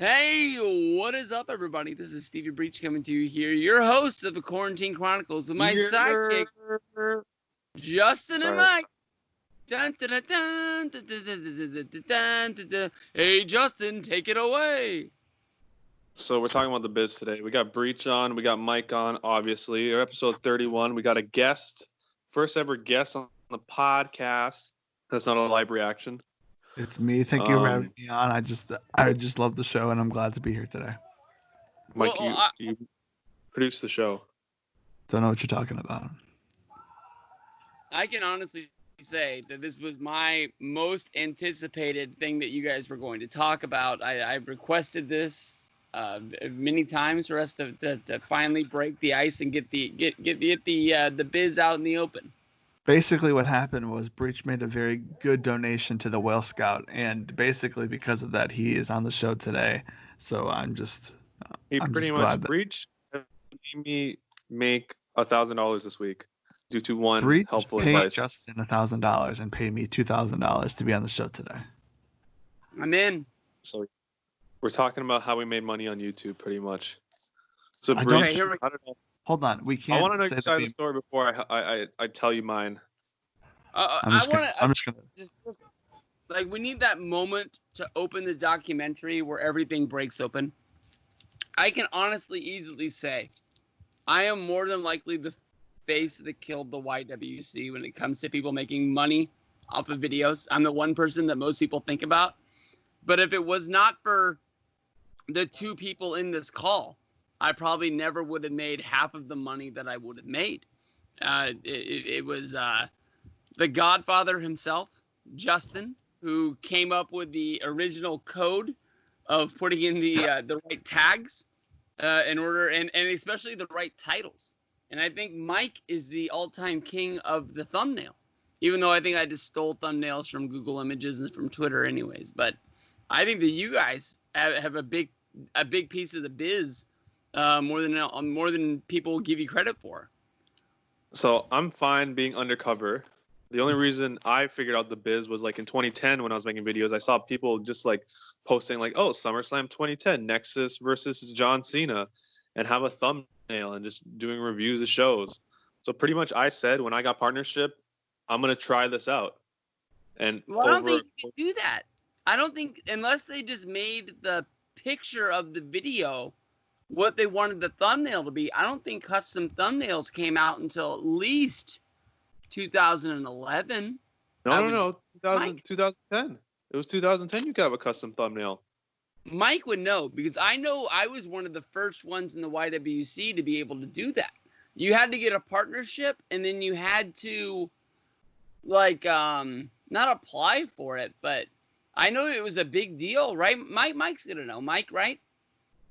Hey, what is up, everybody? This is Steviebreech coming to you here, your host of the Quarantine Chronicles with my sidekick, Yeah. Justin and Sorry. Mike. Dun, dun, dun, dun, dun, dun, dun, dun, dun, dun, dun, dun, dun. Hey, Justin, take it away. So we're talking about the biz today. We got Breach on, we got Mike on, obviously. Our episode 31. We got a guest, first ever guest on the podcast. That's not a live reaction. It's me. Thank you for having me on. I just love the show, and I'm glad to be here today. Mike, Well, you produced the show. Don't know what you're talking about. I can honestly say that this was my most anticipated thing that you guys were going to talk about. I requested this many times for us to finally break the ice and get the biz out in the open. Basically, what happened was Breach made a very good donation to the Whale Scout, and basically because of that, he is on the show today. So I'm just glad that Breach made me make $1,000 this week due to one Breach helpful paid advice. Justin $1,000 and paid me $2,000 to be on the show today. I'm in. So we're talking about how we made money on YouTube, pretty much. So I Breach, don't- I don't know. Hold on, we can't. I want to know say your side of the story before I tell you mine. I'm just gonna. Just like we need that moment to open the documentary where everything breaks open. I can honestly easily say I am more than likely the face that killed the YWC when it comes to people making money off of videos. I'm the one person that most people think about. But if it was not for the two people in this call, I probably never would have made half of the money that I would have made. It was the Godfather himself, Justin, who came up with the original code of putting in the right tags in order, and especially the right titles. And I think Mike is the all-time king of the thumbnail, even though I think I just stole thumbnails from Google Images and from Twitter anyways. But I think that you guys have a big piece of the biz, more than people give you credit for. So I'm fine being undercover. The only reason I figured out the biz was like in 2010 when I was making videos. I saw people just like posting like, "Oh, SummerSlam 2010, Nexus versus John Cena," and have a thumbnail and just doing reviews of shows. So pretty much I said when I got partnership, I'm gonna try this out. And Well, I don't think you can do that. I don't think unless they just made the picture of the video what they wanted the thumbnail to be. I don't think custom thumbnails came out until at least 2011. No, 2010. It was 2010 you could have a custom thumbnail. Mike would know because I know I was one of the first ones in the YWC to be able to do that. You had to get a partnership and then you had to like not apply for it, but I know it was a big deal, right? Mike's gonna know. Mike, right?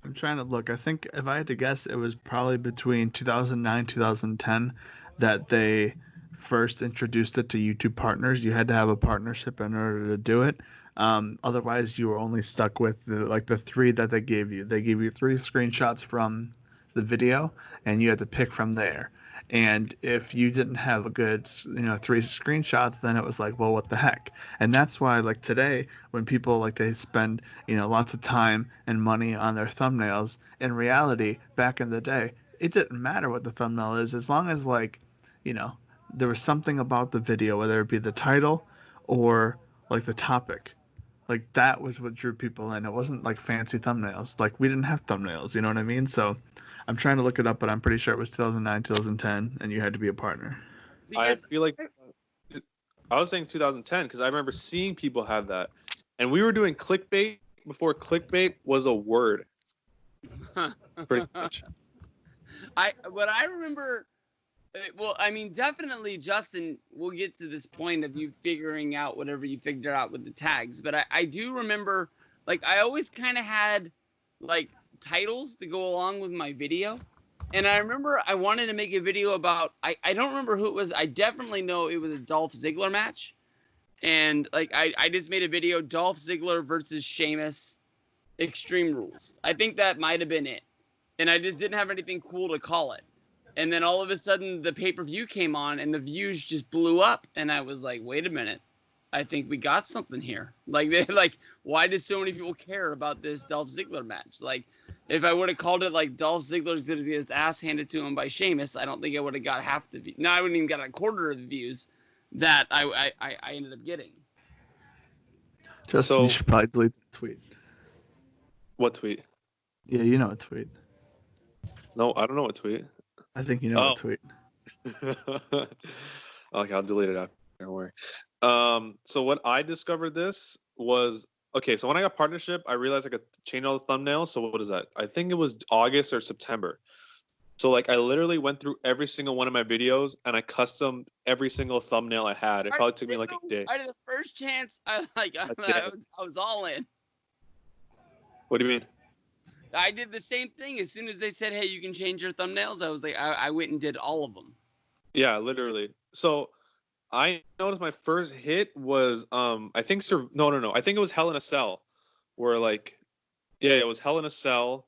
I'm trying to look. I think if I had to guess, it was probably between 2009 2010 that they first introduced it to YouTube partners. You had to have a partnership in order to do it. Otherwise, you were only stuck with the three that they gave you. They gave you 3 screenshots from the video, and you had to pick from there. And if you didn't have a good, 3 screenshots, then it was like, well, what the heck? And that's why, like today, when people like they spend, lots of time and money on their thumbnails, in reality, back in the day, it didn't matter what the thumbnail is, as long as there was something about the video, whether it be the title or like the topic. Like that was what drew people in. It wasn't like fancy thumbnails. Like we didn't have thumbnails, you know what I mean? So I'm trying to look it up, but I'm pretty sure it was 2009, 2010, and you had to be a partner. Because I feel like I was saying 2010 because I remember seeing people have that, and we were doing clickbait before clickbait was a word. Pretty much. What I remember. Well, I mean, definitely, Justin, we'll get to this point of you figuring out whatever you figured out with the tags. But I do remember, like, I always kind of had, like, titles to go along with my video. And I remember I wanted to make a video about, I don't remember who it was. I definitely know it was a Dolph Ziggler match. And, like, I just made a video, Dolph Ziggler versus Sheamus, Extreme Rules. I think that might have been it. And I just didn't have anything cool to call it. And then all of a sudden the pay-per-view came on and the views just blew up. And I was like, wait a minute. I think we got something here. Like, why do so many people care about this Dolph Ziggler match? Like, if I would have called it like Dolph Ziggler's gonna get his ass handed to him by Sheamus, I don't think I would have got half the views. No, I wouldn't even got a quarter of the views that I ended up getting. Justin, you should probably delete the tweet. What tweet? Yeah, you know what tweet. No, I don't know what tweet. I think you know what tweet. Okay, I'll delete it after. Don't worry. So what I discovered this was, okay, so when I got partnership, I realized I could change all the thumbnails. So what is that? I think it was August or September. So like I literally went through every single one of my videos and I customed every single thumbnail I had. It probably took me like a day. I did the first chance. I was all in. What do you mean? I did the same thing. As soon as they said, "Hey, you can change your thumbnails," I was like, I went and did all of them. Yeah, literally. So I noticed my first hit was I think no. I think it was Hell in a Cell, where like, yeah, it was Hell in a Cell,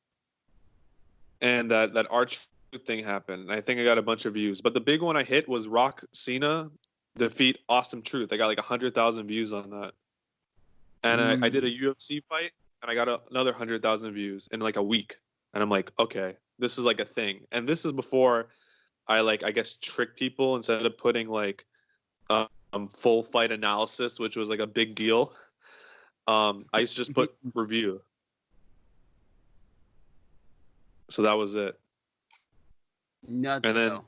and that arch thing happened. And I think I got a bunch of views. But the big one I hit was Rock Cena defeat Awesome Truth. I got like 100,000 views on that. And I did a UFC fight, and I got another 100,000 views in like a week. And I'm like, okay, this is like a thing. And this is before I guess trick people instead of putting like full fight analysis, which was like a big deal. I used to just put review. So that was it. Nuts. And then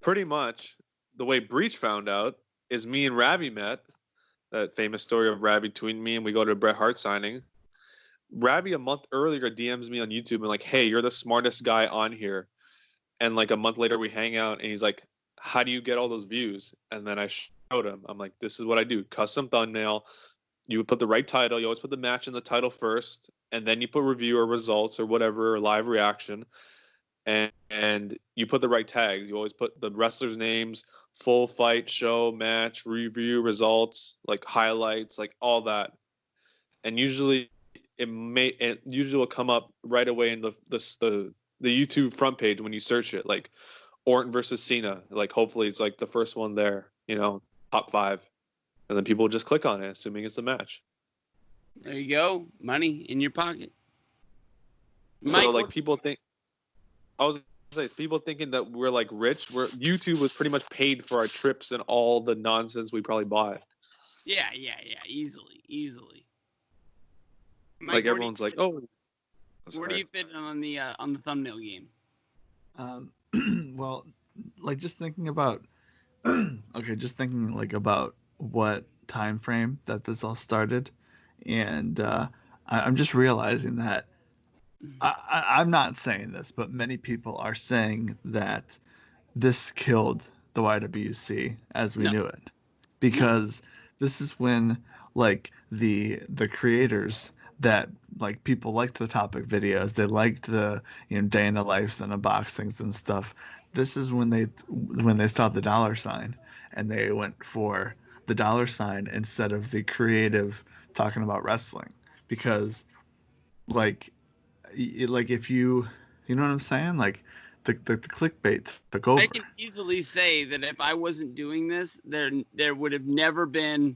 pretty much the way Breech found out is me and Ravi met. That famous story of Ravi tweeting me and we go to a Bret Hart signing. Ravi a month earlier DMs me on YouTube and like, hey, you're the smartest guy on here. And like a month later we hang out and he's like, how do you get all those views? And then I showed him. I'm like, this is what I do. Custom thumbnail. You would put the right title. You always put the match in the title first. And then you put review or results or whatever, or live reaction. And you put the right tags. You always put the wrestlers' names, full fight, show, match, review, results, like highlights, like all that. And usually it will come up right away in the YouTube front page when you search it, like Orton versus Cena. Like hopefully it's like the first one there, top 5. And then people will just click on it, assuming it's a match. There you go. Money in your pocket. So like people think, I was gonna say, people thinking that we're like rich. YouTube was pretty much paid for our trips and all the nonsense we probably bought. Yeah, easily. Mike, like everyone's like, oh. Where do you fit on the thumbnail game? Well, like just thinking about, about what time frame that this all started, and I'm just realizing that I'm not saying this, but many people are saying that this killed the YWC as we knew it, because this is when like the creators that like people liked the topic videos, they liked the day in the lives and unboxings and stuff. This is when they saw the dollar sign and they went for the dollar sign instead of the creative talking about wrestling, because like if you know what I'm saying, like the clickbait took over. I can easily say that if I wasn't doing this, there would have never been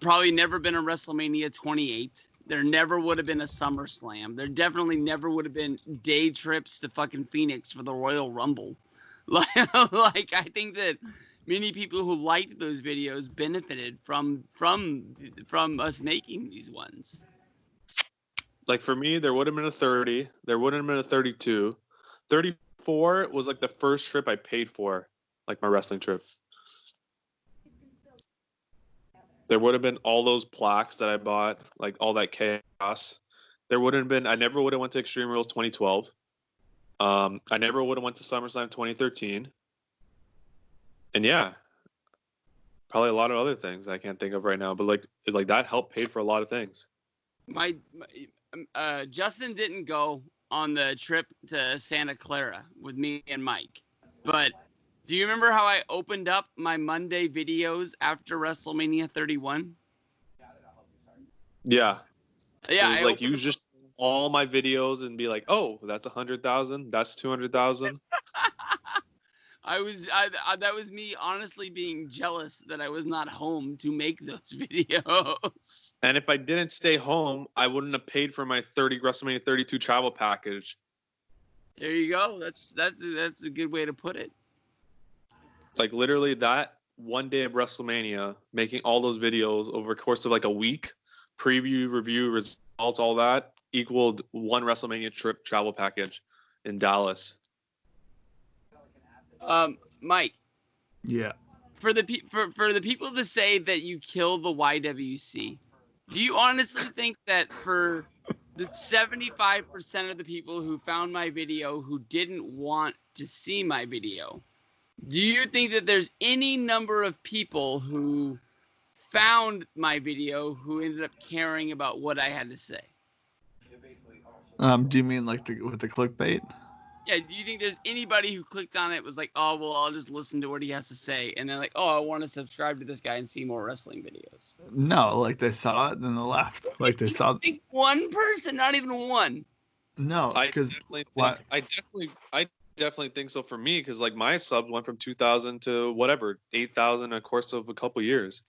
probably never been a WrestleMania 28. There never would have been a SummerSlam. There definitely never would have been day trips to fucking Phoenix for the Royal Rumble. Like I think that many people who liked those videos benefited from us making these ones. Like for me, there would have been a 30. There wouldn't have been a 32. 34 was like the first trip I paid for, like my wrestling trip. There would have been all those plaques that I bought, like all that chaos. There wouldn't have been. I never would have went to Extreme Rules 2012. I never would have went to SummerSlam 2013. And yeah, probably a lot of other things I can't think of right now. But like that helped pay for a lot of things. Justin didn't go on the trip to Santa Clara with me and Mike, but do you remember how I opened up my Monday videos after WrestleMania 31? Yeah. Yeah. It was like you just all my videos and be like, oh, that's 100,000, that's 200,000. That was me honestly being jealous that I was not home to make those videos. And if I didn't stay home, I wouldn't have paid for my WrestleMania 32 travel package. There you go. That's a good way to put it. Like literally that one day of WrestleMania, making all those videos over the course of like a week, preview, review, results, all that equaled one WrestleMania trip travel package in Dallas. Mike. Yeah. For the people to say that you kill the YWC, do you honestly think that for the 75% of the people who found my video who didn't want to see my video, do you think that there's any number of people who found my video who ended up caring about what I had to say? Do you mean like with the clickbait? Yeah, do you think there's anybody who clicked on it was like, oh, well, I'll just listen to what he has to say, and they're like, oh, I want to subscribe to this guy and see more wrestling videos? No, like they saw it and then they left. Like they saw. I think one person, not even one. No, because I definitely think so for me, because like my subs went from 2,000 to whatever 8,000 in a course of a couple years.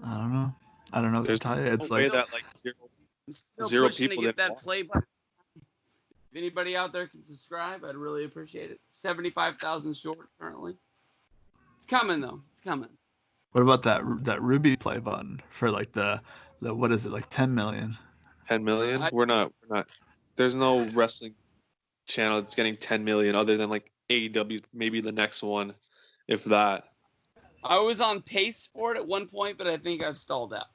I don't know what to tell you. It's no like that like zero people to get that play button. If anybody out there can subscribe, I'd really appreciate it. 75,000 short currently. It's coming though. It's coming. What about that Ruby play button for like the what is it, like 10 million? 10 million? We're not. There's no wrestling channel that's getting 10 million other than like AEW, maybe the next one, if that. I was on pace for it at one point, but I think I've stalled out.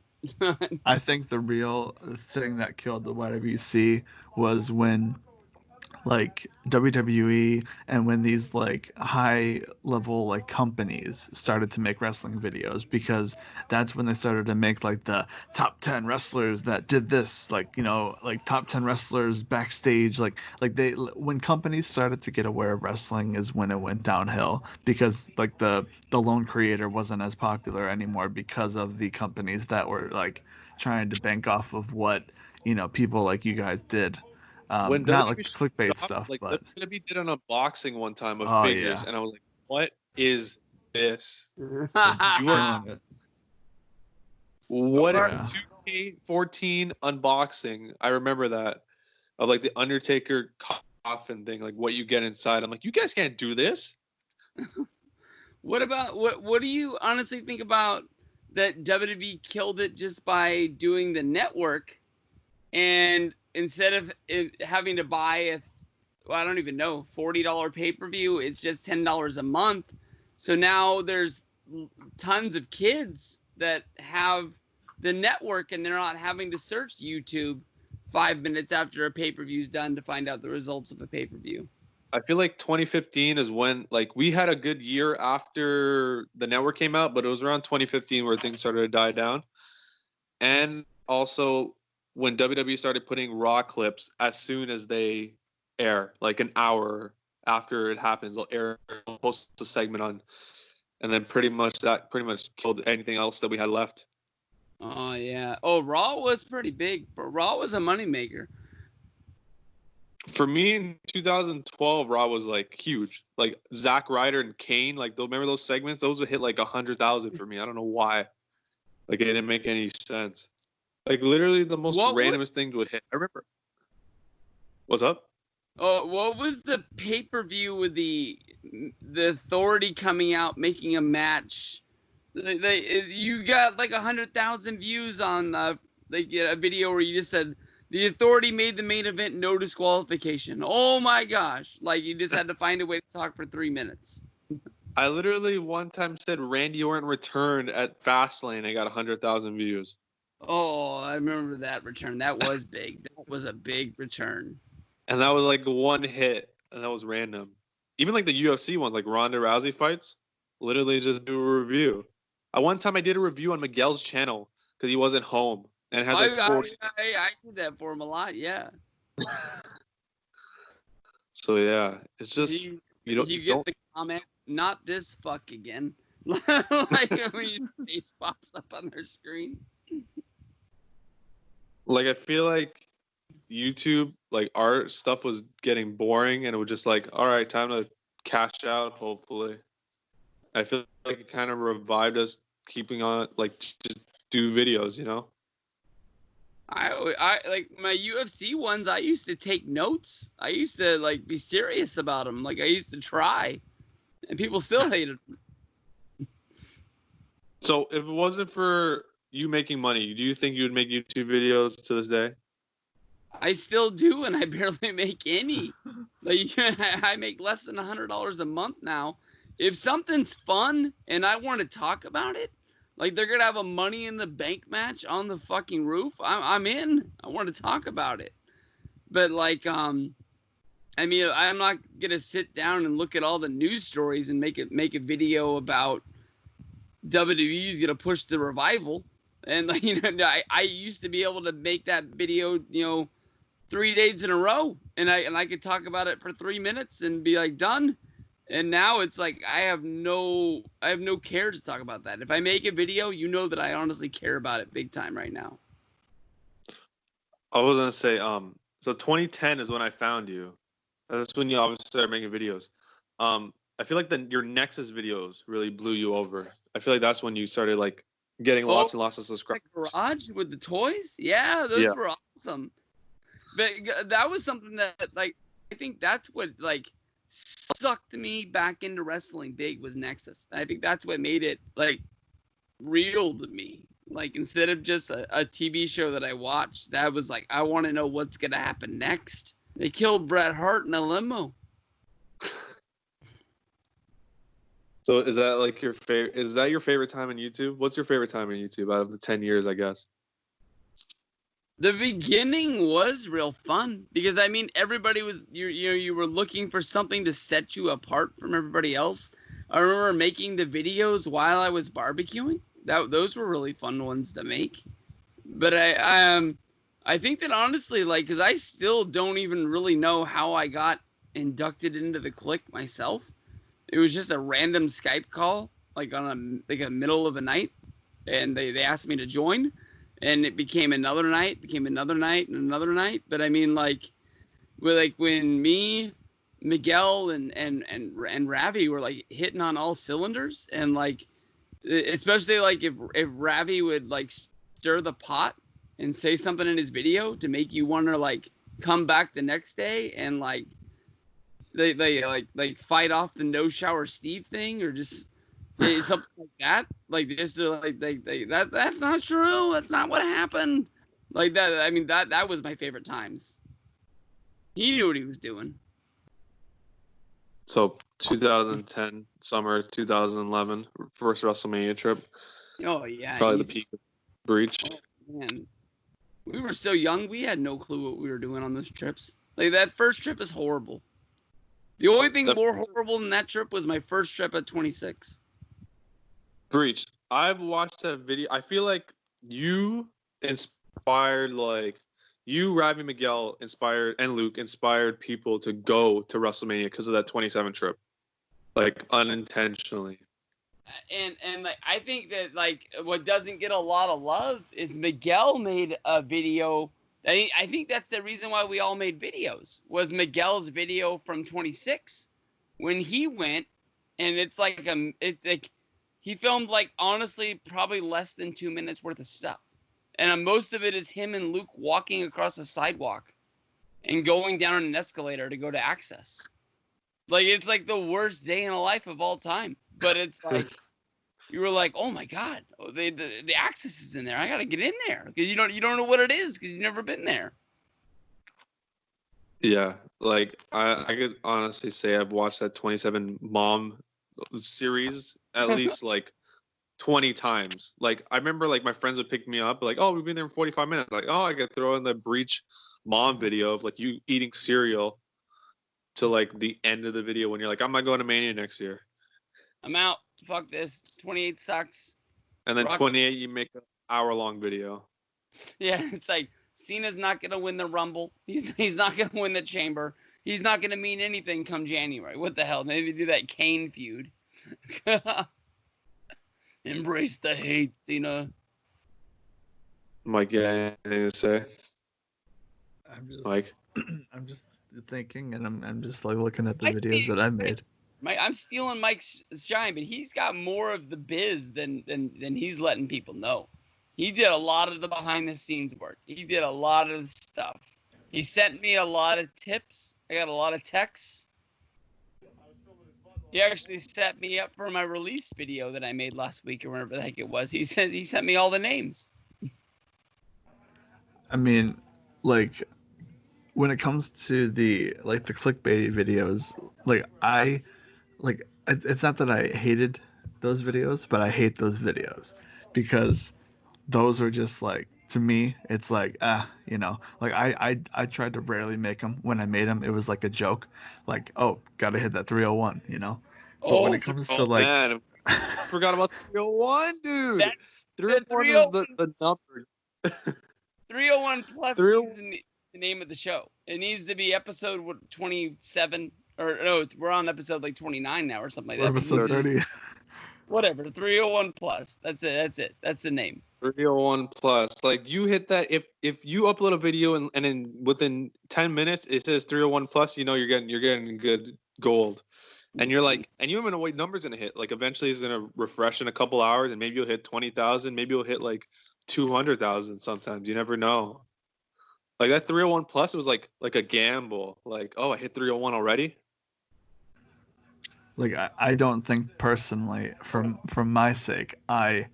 I think the real thing that killed the YWC was when like WWE and when these like high level like companies started to make wrestling videos, because that's when they started to make like the top 10 wrestlers that did this, like, you know, like top 10 wrestlers backstage, like they, when companies started to get aware of wrestling is when it went downhill, because like the lone creator wasn't as popular anymore because of the companies that were like trying to bank off of what, you know, people like you guys did. When not like WWE clickbait stopped, stuff, like but WWE did an unboxing one time of figures, and I was like, "What is this? you are what Yeah. 2K14 unboxing?" I remember that of like the Undertaker coffin thing, like what you get inside. I'm like, you guys can't do this. What do you honestly think about that WWE killed it just by doing the network, and instead of having to buy I don't even know, $40 pay-per-view, it's just $10 a month. So now there's tons of kids that have the network and they're not having to search YouTube 5 minutes after a pay-per-view is done to find out the results of a pay-per-view. I feel like 2015 is when, like, we had a good year after the network came out, but it was around 2015 where things started to die down. And also when WWE started putting Raw clips as soon as they air, like an hour after it happens, they'll post a segment on, and then pretty much killed anything else that we had left. Oh yeah. Oh, Raw was pretty big, but Raw was a moneymaker. For me in 2012, Raw was like huge. Like Zack Ryder and Kane, like remember those segments? Those would hit like 100,000 for me. I don't know why. Like it didn't make any sense. Like literally the most randomest things would hit. I remember. What's up? Oh, what was the pay-per-view with the Authority coming out making a match? You got like 100,000 views on a video where you just said the Authority made the main event, no disqualification. Oh my gosh! Like you just had to find a way to talk for 3 minutes. I literally one time said Randy Orton returned at Fastlane. I got 100,000 views. Oh, I remember that return. That was big. That was a big return. And that was like one hit, and that was random. Even like the UFC ones, like Ronda Rousey fights, literally just do a review. One time I did a review on Miguel's channel because he wasn't home, and it had like 40. I did that for him a lot, yeah. So yeah, it's just you get the comment, not this fuck again, like when your face pops up on their screen. Like I feel like YouTube, like our stuff was getting boring, and it was just like, all right, time to cash out. Hopefully, I feel like it kind of revived us, keeping on like just do videos, you know. I like my UFC ones. I used to take notes. I used to like be serious about them. Like I used to try, and people still hated them. So if it wasn't for you making money, do you think you would make YouTube videos to this day? I still do, and I barely make any. Like I make less than $100 a month now. If something's fun and I want to talk about it, like they're gonna have a Money in the Bank match on the fucking roof, I'm in. I want to talk about it. But like, I mean, I'm not gonna sit down and look at all the news stories and make a video about WWE's gonna push the revival. And like, you know, I used to be able to make that video, you know, 3 days in a row, and I could talk about it for 3 minutes and be like done. And now it's like I have no care to talk about that. If I make a video, you know that I honestly care about it big time right now. I was gonna say, so 2010 is when I found you. That's when you obviously started making videos. I feel like your Nexus videos really blew you over. I feel like that's when you started like getting lots and lots of subscribers. Garage with the toys, yeah, those were awesome. But that was something that like I think that's what like sucked me back into wrestling big was Nexus. I think that's what made it like real to me. Like instead of just a TV show that I watched, that was like I want to know what's gonna happen next. They killed Bret Hart in a limo. So is that like your favorite? Is that your favorite time in YouTube? What's your favorite time in YouTube out of the 10 years, I guess? The beginning was real fun because I mean everybody was you were looking for something to set you apart from everybody else. I remember making the videos while I was barbecuing. Those were really fun ones to make. But I think that honestly, like, because I still don't even really know how I got inducted into the clique myself. It was just a random Skype call, like on a middle of the night, and they asked me to join, and it became another night, and another night. But I mean, like when me, Miguel, and Ravi were like hitting on all cylinders, and like especially like if Ravi would like stir the pot and say something in his video to make you want to like come back the next day and like they like fight off the no shower Steve thing or just something like that, like just like that's not true, that's not what happened, like that. I mean that was my favorite times. He knew what he was doing. So 2010 summer, 2011 first WrestleMania trip. Oh yeah, probably the peak of Breach. Oh, man, we were so young, we had no clue what we were doing on those trips. Like that first trip is horrible. The only thing more horrible than that trip was my first trip at 26. Breach, I've watched that video. I feel like you inspired, like, you, Ravi, Miguel inspired, and Luke inspired people to go to WrestleMania because of that 27 trip. Like, unintentionally. And like, I think that, like, what doesn't get a lot of love is Miguel made a video. I think that's the reason why we all made videos, was Miguel's video from 26 when he went, and it's like he filmed like honestly probably less than 2 minutes worth of stuff, and most of it is him and Luke walking across a sidewalk and going down an escalator to go to Access. Like it's like the worst day in the life of all time, but it's like you were like, oh my god, the Access is in there. I gotta get in there because you don't know what it is because you've never been there. Yeah, like I could honestly say I've watched that 27 Mom series at least like 20 times. Like I remember like my friends would pick me up like, oh, we've been there for 45 minutes. Like, oh, I could throw in the Breach Mom video of like you eating cereal to like the end of the video when you're like, I'm not going to Mania next year. I'm out. Fuck this. 28 sucks. And then 28, you make an hour-long video. Yeah, it's like Cena's not gonna win the Rumble. He's not gonna win the Chamber. He's not gonna mean anything come January. What the hell? Maybe do that Kane feud. Embrace the hate, Cena. Mike, yeah, anything to say? I Mike? I'm just thinking, and I'm just like looking at the videos that I made. I'm stealing Mike's shine, but he's got more of the biz than he's letting people know. He did a lot of the behind the scenes work. He did a lot of the stuff. He sent me a lot of tips. I got a lot of texts. He actually set me up for my release video that I made last week or whatever the heck it was. He sent me all the names. I mean, like, when it comes to the clickbait videos, it's not that I hated those videos, but I hate those videos because those are just like, to me, it's like, I tried to rarely make them. When I made them, it was like a joke, like, oh, gotta hit that 301, But when it comes to like, man, I forgot about 301, dude. 301 is the number. 301 plus is the name of the show. It needs to be episode 27, or no, we're on episode like 29 now or something like that. Episode 30. Whatever, 301 plus. That's it. That's the name. 301 plus. Like, you hit that, if you upload a video and then within 10 minutes it says 301 plus, you're getting good gold. And you're like, and you don't even know what number's gonna hit. Like, eventually it's gonna refresh in a couple hours, and maybe you'll hit 20,000. Maybe you'll hit like 200,000. Sometimes you never know. Like, that 301 plus, it was like a gamble. Like, oh, I hit 301 already. Like, I don't think personally, from my sake, I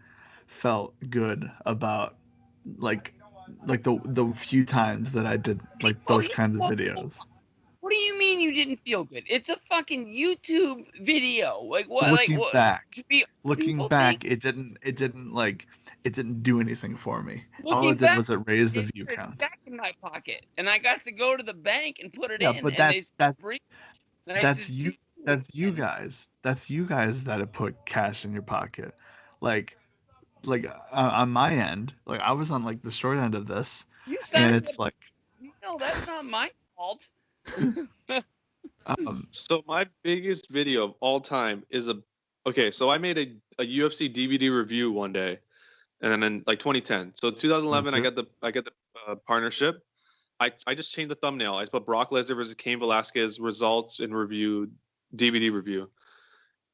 felt good about like the few times that I did like those kinds of videos. What do you mean you didn't feel good? It's a fucking YouTube video. Like, what? Looking back, it didn't do anything for me. All it did was it raised the view count. Back in my pocket, and I got to go to the bank and put it in. Yeah, but that's you guys. That's you guys that have put cash in your pocket. Like on my end, like, I was on like the short end of this, and it's like, no, that's not my fault. So my biggest video of all time is so I made a UFC DVD review one day, and then in like 2010. So 2011, I got the partnership. I just changed the thumbnail. I put Brock Lesnar versus Cain Velasquez results and review DVD review.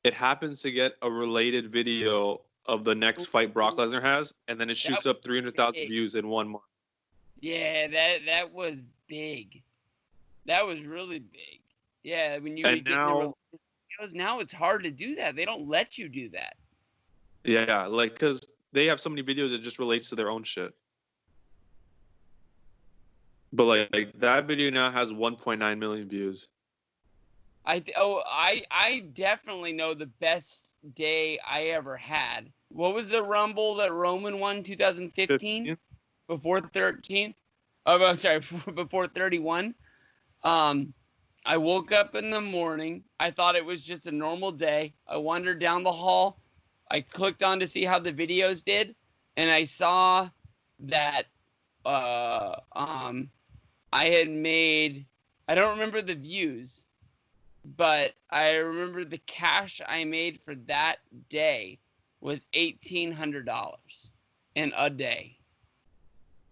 It happens to get a related video of the next fight Brock Lesnar has, and then it shoots up 300,000 views in 1 month. Yeah, that was big. That was really big. Yeah, when you get the videos, now it's hard to do that. They don't let you do that. Yeah, like, because they have so many videos that just relates to their own shit. But like that video now has 1.9 million views. I definitely know the best day I ever had. What was the Rumble that Roman won 2015? Before 13? Oh, I'm sorry, before 31. I woke up in the morning. I thought it was just a normal day. I wandered down the hall. I clicked on to see how the videos did, and I saw that I had made, I don't remember the views, but I remember the cash I made for that day was $1,800 in a day.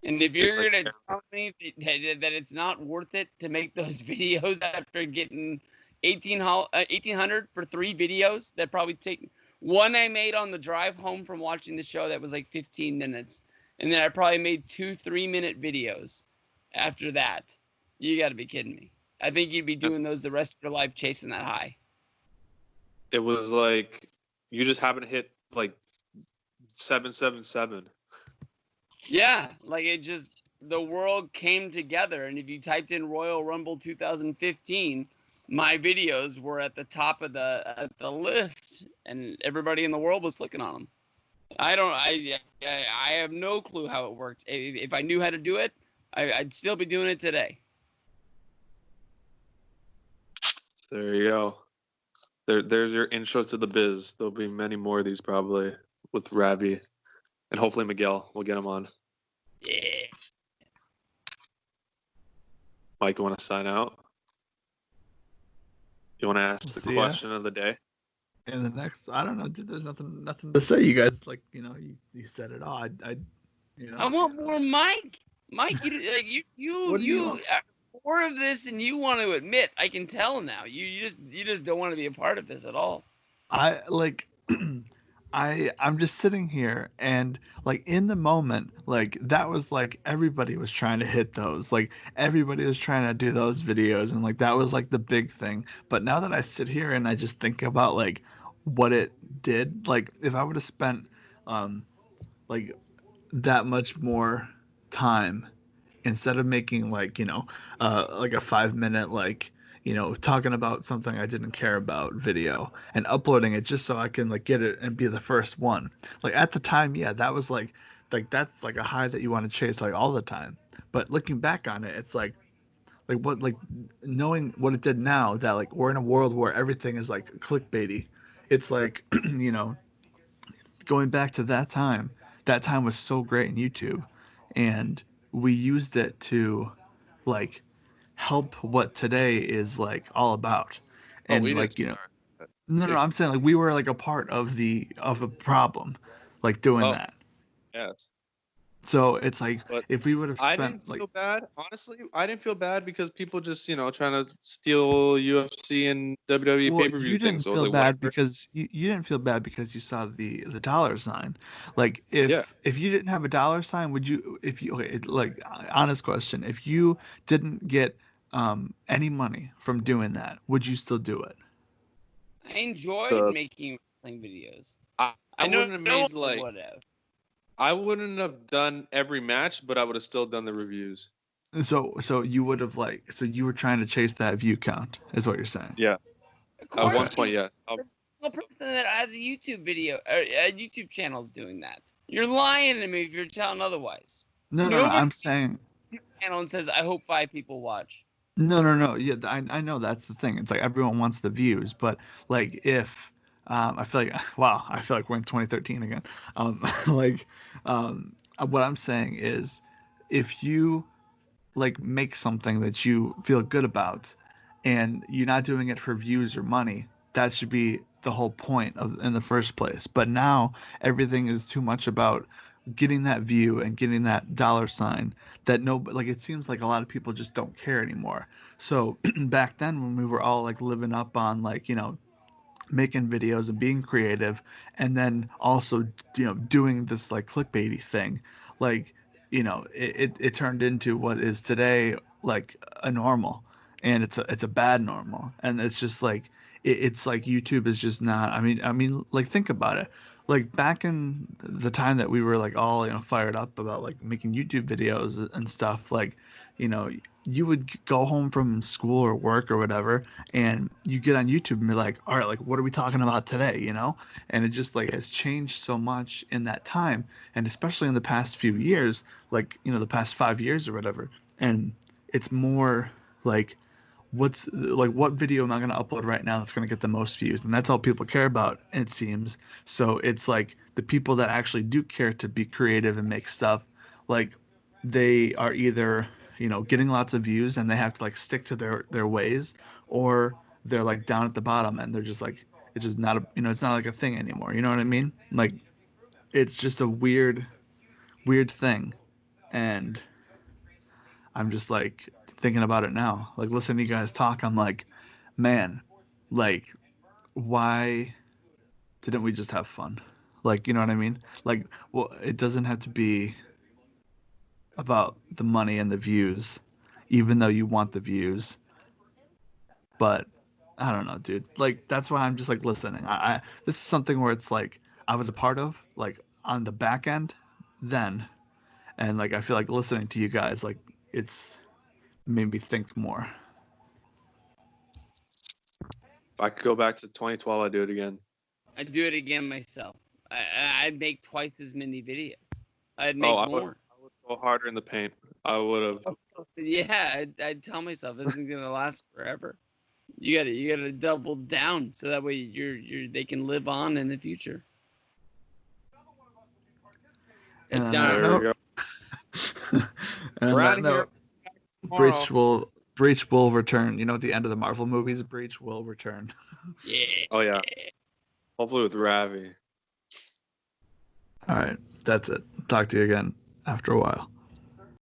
And if you're going to tell me that it's not worth it to make those videos after getting $1,800 for 3 videos, that probably take one I made on the drive home from watching the show that was like 15 minutes. And then I probably made 2 3-minute videos after that. You got to be kidding me. I think you'd be doing those the rest of your life chasing that high. It was like you just happened to hit like 777. Yeah, like it just, the world came together. And if you typed in Royal Rumble 2015, my videos were at the top of the list, and everybody in the world was clicking on them. I have no clue how it worked. If I knew how to do it, I'd still be doing it today. There you go. There's your intro to the biz. There'll be many more of these probably with Ravi, and hopefully Miguel. We'll get him on. Yeah. Mike, you want to sign out? You want to ask the question of the day? In the next, I don't know, dude, there's nothing to say. You guys, like, you said it all. I want more Mike. Mike, What do you you want? are more of this than you want to admit. I can tell now. You just don't want to be a part of this at all. I like I'm just sitting here and like in the moment, like that was like everybody was trying to hit those. Like everybody was trying to do those videos and like that was like the big thing. But now that I sit here and I just think about like what it did, like if I would have spent um like that much more time instead of making like like a 5 minute like talking about something I didn't care about video and uploading it just so I can like get it and be the first one. Like at the time, yeah, that was like that's like a high that you want to chase like all the time. But looking back on it, it's like what like knowing what it did now, that like we're in a world where everything is like clickbaity. It's like going back to that time was so great in YouTube, and we used it to like help what today is like all about. Oh, And we didn't like start. no, If I'm saying like we were like a part of a problem, like doing oh that. yes, So it's like but if we would have I didn't spent like feel bad. Honestly, I didn't feel bad because people just trying to steal UFC and WWE well, pay-per-view you things. didn't So I was feel like, bad whatever. because you didn't feel bad because you saw the dollar sign. Like Yeah. if you didn't have a dollar sign, would you if you okay, like honest question, if you didn't get any money from doing that, would you still do it? I enjoyed The making wrestling videos. I I know wouldn't have no made one like would have. I wouldn't have done every match, but I would have still done the reviews. So you would have like so you were trying to chase that view count is what you're saying. Yeah. Of At course, Okay. one point, yes. there's no person that has a YouTube video or a YouTube channel is doing that. You're lying to me if you're telling otherwise. No. Nobody I'm saying channel and says, "I hope 5 people watch." no. Yeah, I know that's the thing. It's like everyone wants the views, but like if I feel like wow, I feel like we're in 2013 again. Like what I'm saying is if you like make something that you feel good about and you're not doing it for views or money, that should be the whole point of in the first place. But now everything is too much about getting that view and getting that dollar sign that no like it seems like a lot of people just don't care anymore. So back then when we were all like living up on like making videos and being creative and then also doing this like clickbaity thing, like it turned into what is today like a normal, and it's a bad normal, and it's just like it's like YouTube is just not. I mean like think about it, like back in the time that we were like all fired up about like making YouTube videos and stuff, like you know you would go home from school or work or whatever, and you get on YouTube and be like, all right, like what are we talking about today, and it just like has changed so much in that time, and especially in the past few years, like the past 5 years or whatever, and it's more like what video am I going to upload right now that's going to get the most views, and that's all people care about, it seems. So it's like the people that actually do care to be creative and make stuff, like they are either getting lots of views and they have to like stick to their ways, or they're like down at the bottom and they're just like it's just not a it's not like a thing anymore, you know what I mean? Like it's just a weird thing, and I'm just like thinking about it now, like listening to you guys talk, I'm like, man, like why didn't we just have fun? Like, you know what I mean? Like, well, it doesn't have to be about the money and the views, even though you want the views. But I don't know, dude. Like, that's why I'm just like listening. I this is something where it's like I was a part of, like on the back end, then, and like I feel like listening to you guys, like it's made me think more. If I could go back to 2012, I'd do it again. I'd do it again myself. I'd make twice as many videos. I'd Oh, make more. I would go harder in the paint. I would have. Yeah, I'd tell myself this isn't gonna last forever. You gotta double down so that way they can live on in the future. And on Down that So here we note, go. and on We're out that of here. note, Tomorrow. Breach will return. You know, at the end of the Marvel movies, Breach will return. Yeah. Oh yeah. Hopefully with Ravi. All right, that's it. Talk to you again after a while.